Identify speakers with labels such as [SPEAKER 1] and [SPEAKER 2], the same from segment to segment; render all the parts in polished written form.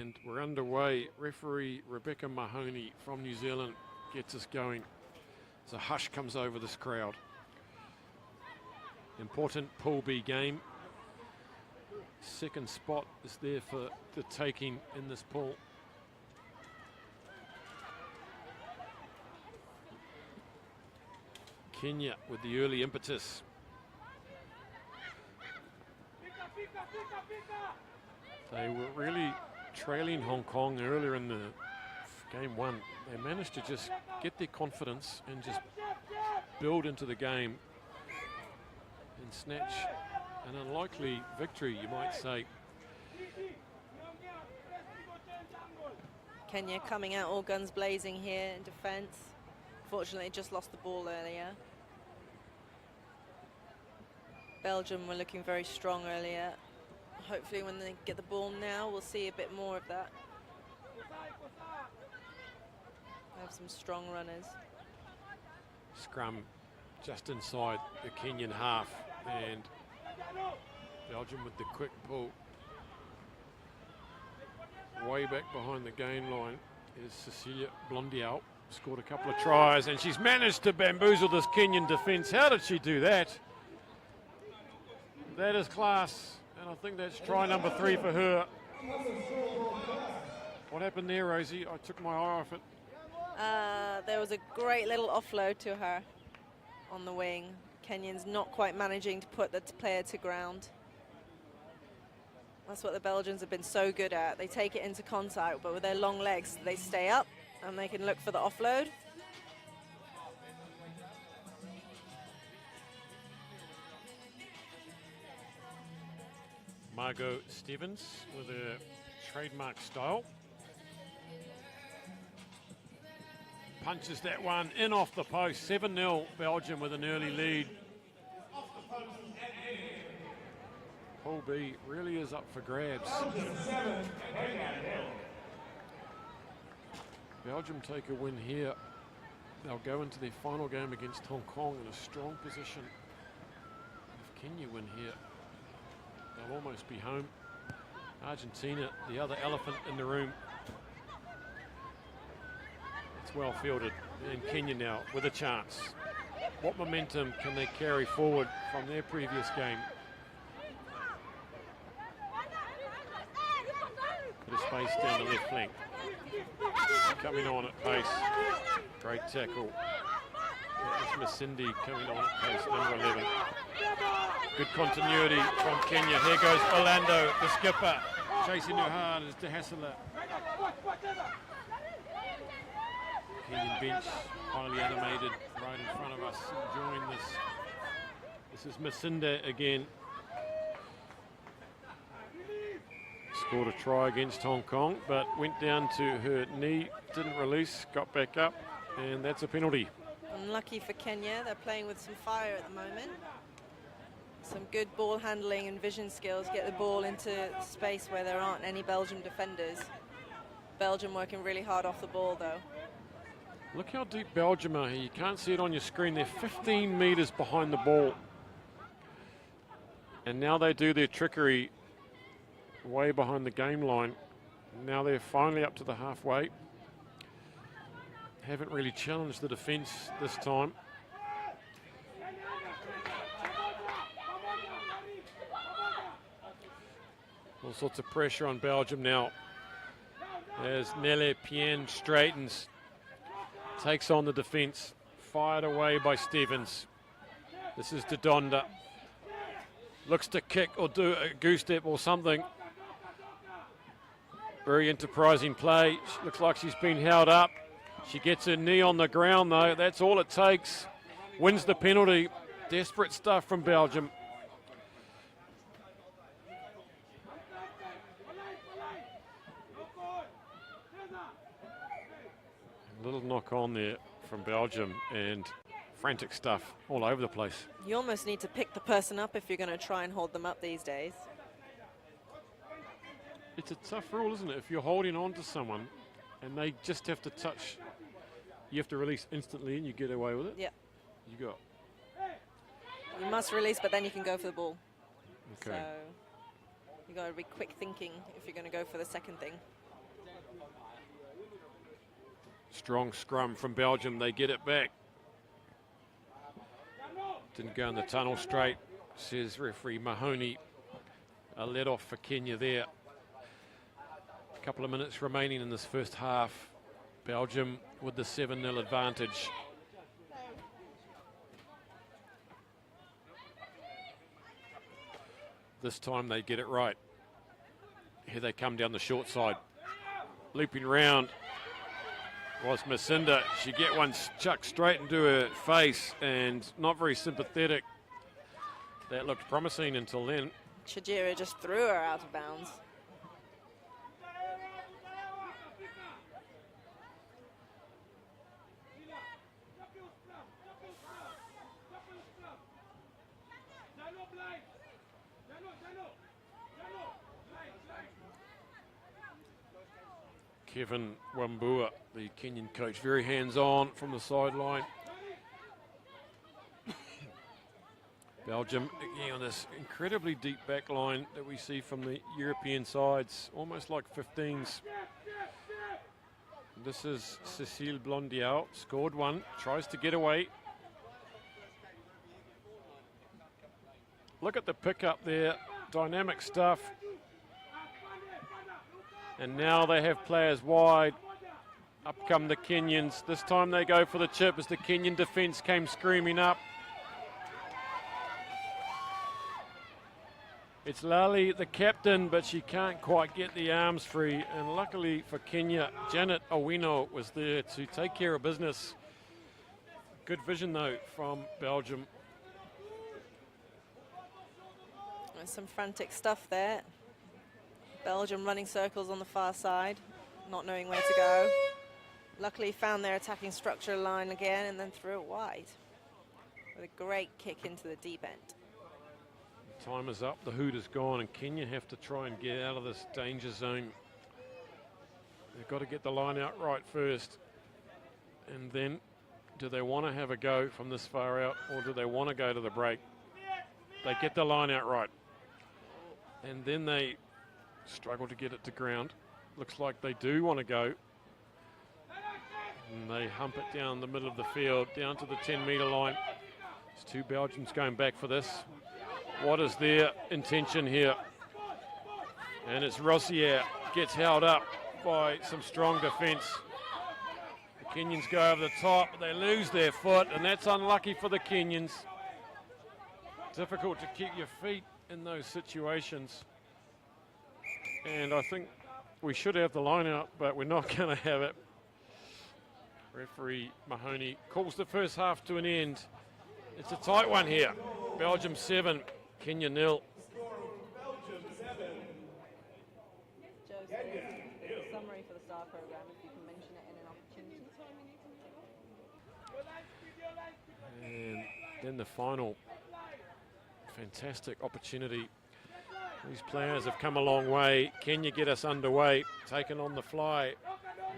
[SPEAKER 1] And we're underway. Referee Rebecca Mahoney from New Zealand gets us going. As a hush comes over this crowd. Important Pool B game. Second spot is there for the taking in this pool. Kenya with the early impetus. They were really trailing Hong Kong earlier in the game one. They managed to just get their confidence and just build into the game and snatch an unlikely victory, you might say.
[SPEAKER 2] Kenya coming out all guns blazing here in defence. Fortunately, just lost the ball earlier. Belgium were looking very strong earlier. Hopefully when they get the ball now, we'll see a bit more of that. They have some strong runners.
[SPEAKER 1] Scrum just inside the Kenyan half, and Belgium with the quick pull. Way back behind the game line is Cecilia Blondiau. Scored a couple of tries, and she's managed to bamboozle this Kenyan defence. How did she do that? That is class, and I think that's try number 3 for her. What happened there, Rosie? I took my eye off it.
[SPEAKER 2] There was a great little offload to her on the wing. Kenyans not quite managing to put the player to ground. That's what the Belgians have been so good at. They take it into contact, but with their long legs, they stay up and they can look for the offload.
[SPEAKER 1] Margot Stevens with her trademark style. Punches that one in off the post. 7-0 Belgium with an early lead. Pool B really is up for grabs. Belgium take a win here. They'll go into their final game against Hong Kong in a strong position. If Kenya win here, they'll almost be home. Argentina, the other elephant in the room. It's well fielded. And Kenya now with a chance. What momentum can they carry forward from their previous game? Bit of space down the left flank. Coming on at pace. Great tackle. That was Cindy coming on at pace, number 11. Good continuity from Kenya. Here goes Orlando, the skipper. Chasing her hard is De Hassler. Kenyan bench, highly animated, right in front of us, enjoying this. This is Masinda again. Scored a try against Hong Kong, but went down to her knee, didn't release, got back up, and that's a penalty.
[SPEAKER 2] Unlucky for Kenya, they're playing with some fire at the moment. Some good ball handling and vision skills, get the ball into space where there aren't any Belgian defenders. Belgium working really hard off the ball though.
[SPEAKER 1] Look how deep Belgium are here. You can't see it on your screen. They're 15 metres behind the ball. And now they do their trickery way behind the game line. Now they're finally up to the halfway. Haven't really challenged the defence this time. All sorts of pressure on Belgium now as Nele Pien straightens, takes on the defence, fired away by Stevens. This is Dodonda. Looks to kick or do a goose step or something. Very enterprising play. She looks like she's been held up. She gets her knee on the ground though. That's all it takes. Wins the penalty. Desperate stuff from Belgium. A little knock on there from Belgium and frantic stuff all over the place.
[SPEAKER 2] You almost need to pick the person up if you're going to try and hold them up these days.
[SPEAKER 1] It's a tough rule, isn't it? If you're holding on to someone and they just have to touch, you have to release instantly and you get away with it.
[SPEAKER 2] Yeah.
[SPEAKER 1] You got.
[SPEAKER 2] You must release, but then you can go for the ball.
[SPEAKER 1] Okay.
[SPEAKER 2] So you got to be quick thinking if you're going to go for the second thing.
[SPEAKER 1] Strong scrum from Belgium. They get it back. Didn't go in the tunnel straight, says referee Mahoney. A let off for Kenya there. A couple of minutes remaining in this first half. Belgium with the 7-0 advantage. This time they get it right. Here they come down the short side. Looping round was Masinda. She get one chucked straight into her face and not very sympathetic. That looked promising until then.
[SPEAKER 2] Chajira just threw her out of bounds.
[SPEAKER 1] Kevin Wambua, the Kenyan coach, very hands-on from the sideline. Belgium, again, on this incredibly deep back line that we see from the European sides, almost like 15s. This is Cecile Blondiau, scored one, tries to get away. Look at the pickup there, dynamic stuff. And now they have players wide. Up come the Kenyans. This time they go for the chip as the Kenyan defence came screaming up. It's Lali, the captain, but she can't quite get the arms free. And luckily for Kenya, Janet Owino was there to take care of business. Good vision, though, from Belgium.
[SPEAKER 2] There's some frantic stuff there. Belgium running circles on the far side, not knowing where to go. Luckily found their attacking structure line again and then threw it wide with a great kick into the deep end.
[SPEAKER 1] Time is up, the hoot is gone, and Kenya have to try and get out of this danger zone. They've got to get the line out right first. And then, do they want to have a go from this far out, or do they want to go to the break? They get the line out right. And then they struggle to get it to ground. Looks like they do want to go. And they hump it down the middle of the field, down to the 10-metre line. There's two Belgians going back for this. What is their intention here? And it's Rossier gets held up by some strong defence. The Kenyans go over the top, but they lose their foot, and that's unlucky for the Kenyans. Difficult to keep your feet in those situations. And I think we should have the line out, but we're not going to have it. Referee Mahoney calls the first half to an end. It's a tight one here. Belgium 7, Kenya 0.
[SPEAKER 2] Summary for the STAR program, if you can mention it in an opportunity.
[SPEAKER 1] And then the final fantastic opportunity. These players have come a long way. Kenya get us underway, taken on the fly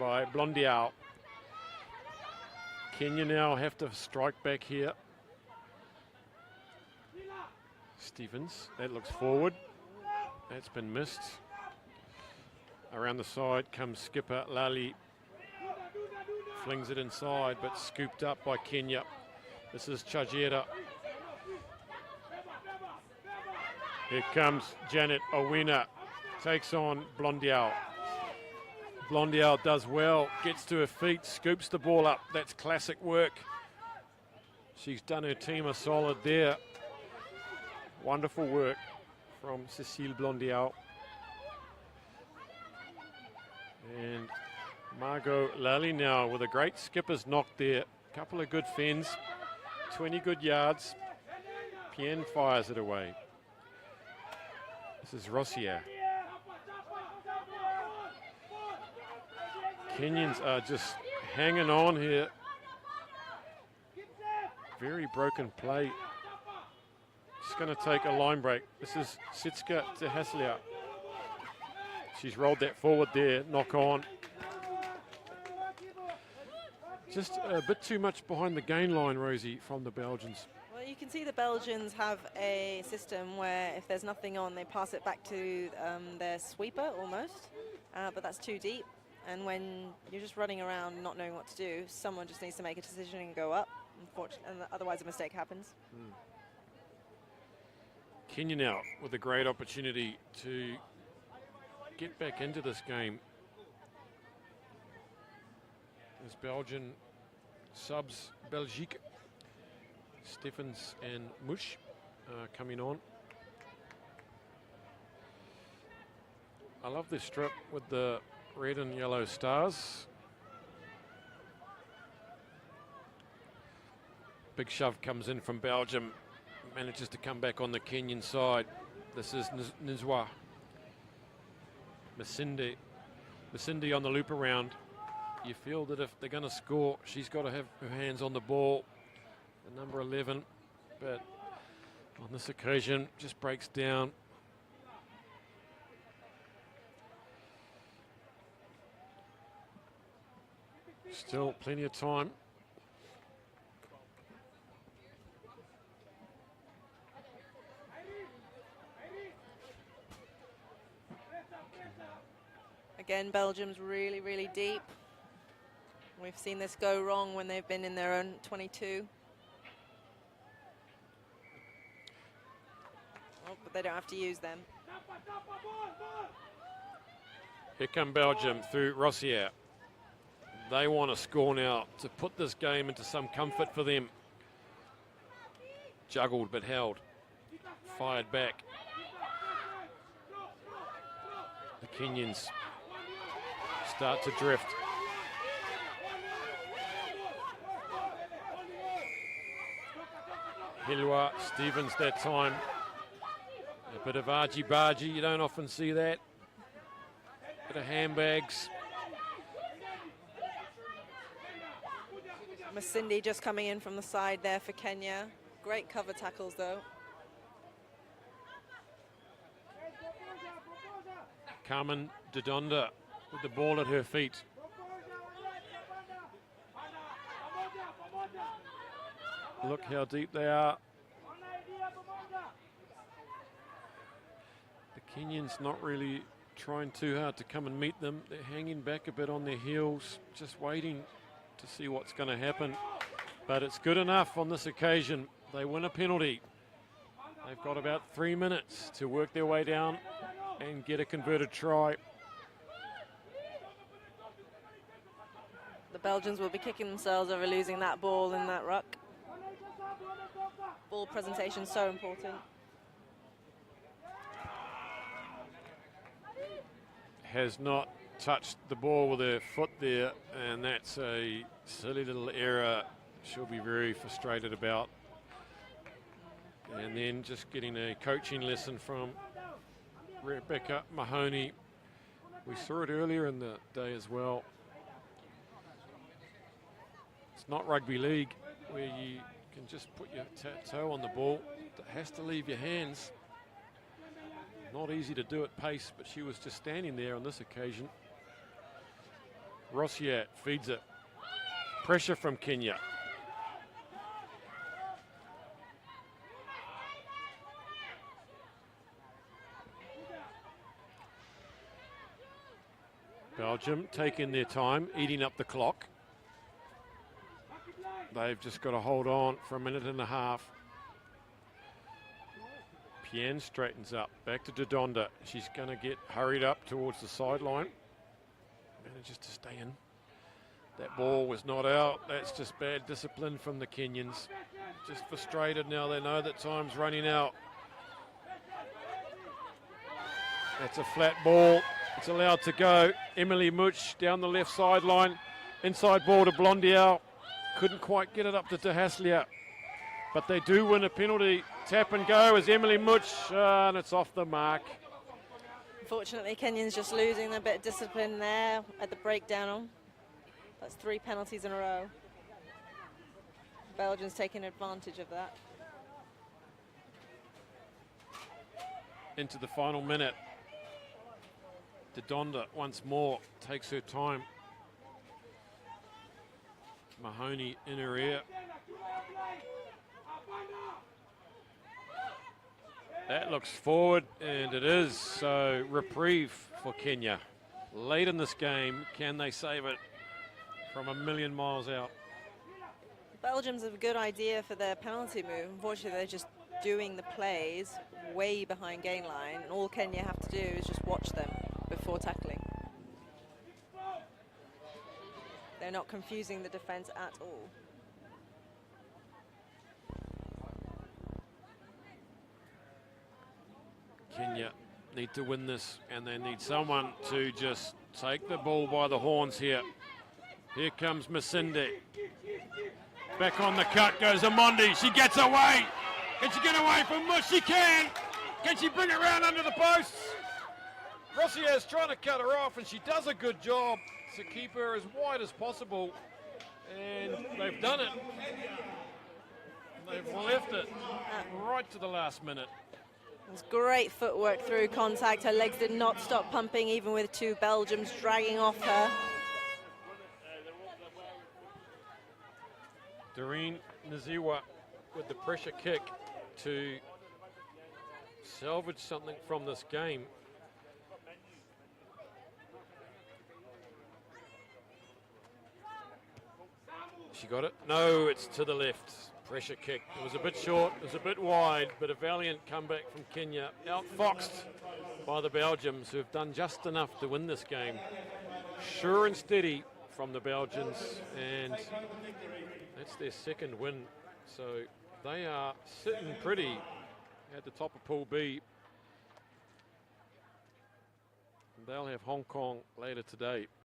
[SPEAKER 1] by Blondiau. Kenya now have to strike back here. Stevens, that looks forward. That's been missed. Around the side comes skipper Lali. Flings it inside, but scooped up by Kenya. This is Chajira. Here comes Janet Owina, takes on Blondiau. Blondiau does well, gets to her feet, scoops the ball up. That's classic work. She's done her team a solid there. Wonderful work from Cecile Blondiau. And Margot Lally now with a great skipper's knock there. Couple of good fins, 20 good yards. Pien fires it away. This is Rossier. Kenyans are just hanging on here. Very broken play. She's going to take a line break. This is Sitska Tehaslia. She's rolled that forward there, knock on. Just a bit too much behind the gain line, Rosie, from the Belgians.
[SPEAKER 2] Well, you can see the Belgians have a system where if there's nothing on, they pass it back to their sweeper almost, but that's too deep. And when you're just running around not knowing what to do, someone just needs to make a decision and go up. Unfortunately, and otherwise a mistake happens.
[SPEAKER 1] Kenya now with a great opportunity to get back into this game. As Belgian subs Belgique, Steffens and Mush coming on. I love this strip with the red and yellow stars. Big shove comes in from Belgium, manages to come back on the Kenyan side. This is Nizwa. Masindi on the loop around. You feel that if they're going to score, she's got to have her hands on the ball. The number 11, but on this occasion, just breaks down. Still plenty of time.
[SPEAKER 2] Again, Belgium's really, really deep. We've seen this go wrong when they've been in their own 22. Oh, but they don't have to use them.
[SPEAKER 1] Here come Belgium through Rossier. They want to score now to put this game into some comfort for them. Juggled but held. Fired back. The Kenyans start to drift. Hilwa Stevens that time. A bit of argy-bargy, you don't often see that. Bit of handbags.
[SPEAKER 2] Masindi just coming in from the side there for Kenya. Great cover tackles though.
[SPEAKER 1] Carmen Dodonda with the ball at her feet. Look how deep they are. The Kenyans not really trying too hard to come and meet them. They're hanging back a bit on their heels, just waiting to see what's going to happen. But it's good enough on this occasion. They win a penalty. They've got about 3 minutes to work their way down and get a converted try.
[SPEAKER 2] The Belgians will be kicking themselves over losing that ball in that ruck. Ball presentation so important.
[SPEAKER 1] Has not touched the ball with her foot there, and that's a silly little error she'll be very frustrated about. And then just getting a coaching lesson from Rebecca Mahoney. We saw it earlier in the day as well. It's not rugby league where you can just put your toe on the ball. It has to leave your hands. Not easy to do at pace, but she was just standing there on this occasion. Rossier feeds it. Pressure from Kenya. Belgium taking their time, eating up the clock. They've just got to hold on for a minute and a half. Pien straightens up, back to Dodonda. She's going to get hurried up towards the sideline. Manages to stay in. That ball was not out. That's just bad discipline from the Kenyans. Just frustrated now. They know that time's running out. That's a flat ball. It's allowed to go. Emily Much down the left sideline. Inside ball to Blondiel. Couldn't quite get it up to De Haslia. But they do win a penalty. Tap and go as Emily Much, and it's off the mark.
[SPEAKER 2] Unfortunately, Kenyans just losing a bit of discipline there at the breakdown. That's 3 penalties in a row. Belgians taking advantage of that.
[SPEAKER 1] Into the final minute. Dodonda once more takes her time. Mahoney in her ear. That looks forward, and it is. So reprieve for Kenya late in this game. Can they save it from a million miles out?
[SPEAKER 2] Belgium's have a good idea for their penalty move. Unfortunately, they're just doing the plays way behind gain line, and all Kenya have to do is just watch them before tackling. They're not confusing the defense at all.
[SPEAKER 1] Kenya need to win this, and they need someone to just take the ball by the horns here. Here comes Masinde. Back on the cut goes Amondi. She gets away. Can she get away from Mush? She can. Can she bring it around under the posts? Rossier's trying to cut her off, and she does a good job to keep her as wide as possible. And they've done it. They've left it right to the last minute.
[SPEAKER 2] It was great footwork through contact. Her legs did not stop pumping, even with two Belgians dragging off her.
[SPEAKER 1] Doreen Naziwa with the pressure kick to salvage something from this game. She got it? No, it's to the left. Pressure kick. It was a bit short, it was a bit wide, but a valiant comeback from Kenya. Outfoxed by the Belgians, who have done just enough to win this game. Sure and steady from the Belgians, and that's their second win. So they are sitting pretty at the top of Pool B. They'll have Hong Kong later today.